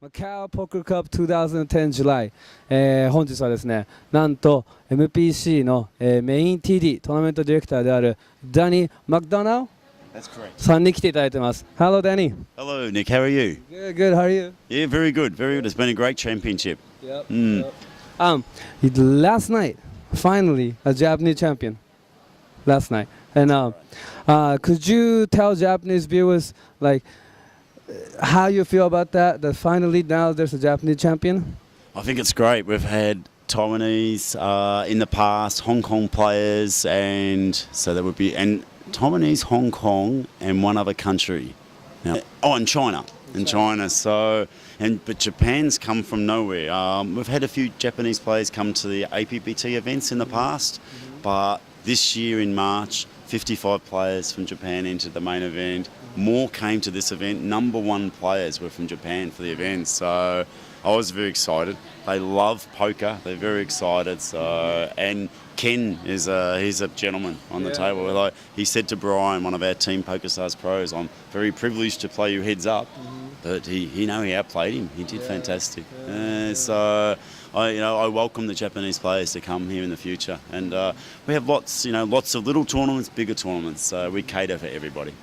Macau Poker Cup 2010 July、本日はですね、なんと MPC の、メイン TD トーナメントディレクターであるダニー・マクドナーさんに来ていただいてます。Hello, Danny. Hello, Nick. How are you? Good, good. How are you? Yeah, very good, very good. It's been a great championship. Yep. Last night, finally, a Japanese champion. Last night, and could you tell Japanese viewers like how you feel about that? That finally now there's a Japanese champion. I think it's great. We've had Taiwanese in the past, Hong Kong players, and so there would be Taiwanese, Hong Kong, and one other country. Now, and China. In China, but Japan's come from nowhere. We've had a few Japanese players come to the APPT events in the past, but this year in March, 55 players from Japan entered the main event. More came to this event. Number one players were from Japan for the event, so I was very excited. They love poker. They're very excited. And Ken he's a gentleman on the table. Like he said to Brian, one of our team PokerStars pros, I'm very privileged to play you heads up, but he outplayed him. He did fantastic. So I welcome the Japanese players to come here in the future, and we have lots of little tournaments, bigger tournaments. We cater for everybody.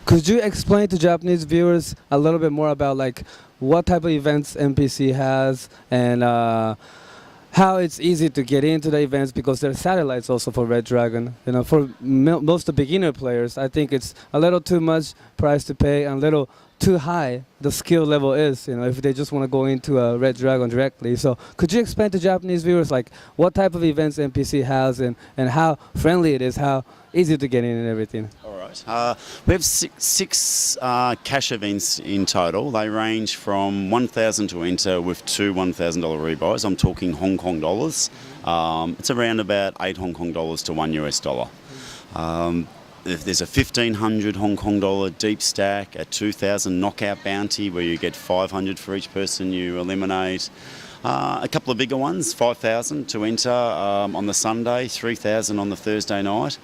Could you explain to Japanese viewers a little bit more about like what type of events MPC has and how it's easy to get into the events, because there are satellites also for Red Dragon. For most of the beginner players, I think it's a little too much price to pay and a little too high the skill level is, if they just want to go into a Red Dragon directly. So could you explain to Japanese viewers like what type of events MPC has and how friendly it is, how easy to get in and everything? We have six cash events in total. They range from 1,000 to enter with two $1,000 rebuys. I'm talking Hong Kong dollars. It's around about 8 Hong Kong dollars to $1 US. If there's a 1,500 Hong Kong dollar deep stack, a 2,000 knockout bounty where you get 500 for each person you eliminate. A couple of bigger ones, 5,000 to enter on the Sunday, 3,000 on the Thursday night.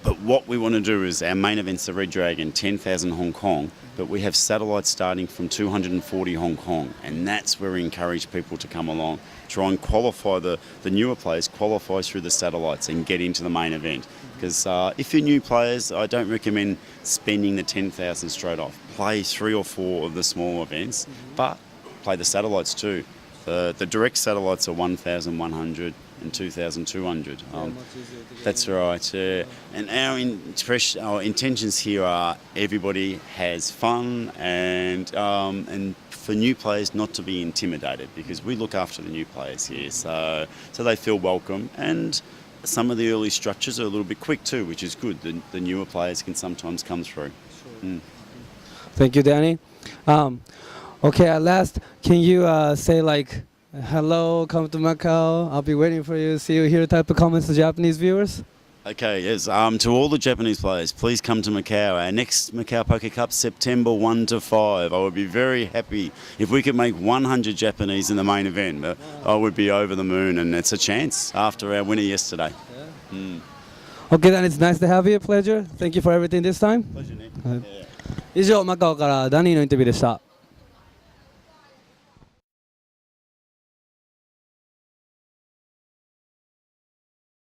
But what we want to do is our main event's the Red Dragon, 10,000 Hong Kong, but we have satellites starting from 240 Hong Kong, and that's where we encourage people to come along, try and qualify the newer players, qualify through the satellites and get into the main event. Because if you're new players, I don't recommend spending the 10,000 straight off. Play 3 or 4 of the small events, but play the satellites too. The direct satellites are 1,100 and 2,200. That's right. And our intentions here are everybody has fun and for new players not to be intimidated, because we look after the new players here, so they feel welcome. And some of the early structures are a little bit quick too, which is good. The newer players can sometimes come through. Thank you, Danny. Okay, at last, can you say like, hello, come to Macau, I'll be waiting for you, see you here type of comments to Japanese viewers? Okay, yes. To all the Japanese players, please come to Macau. Our next Macau Poker Cup, September 1 to 5. I would be very happy if we could make 100 Japanese in the main event. I would be over the moon, and it's a chance after our winner yesterday. Okay, then it's nice to have you. Pleasure. Thank you for everything this time. Pleasure, Nick. 以上、マカオからダニーのインタビューでした。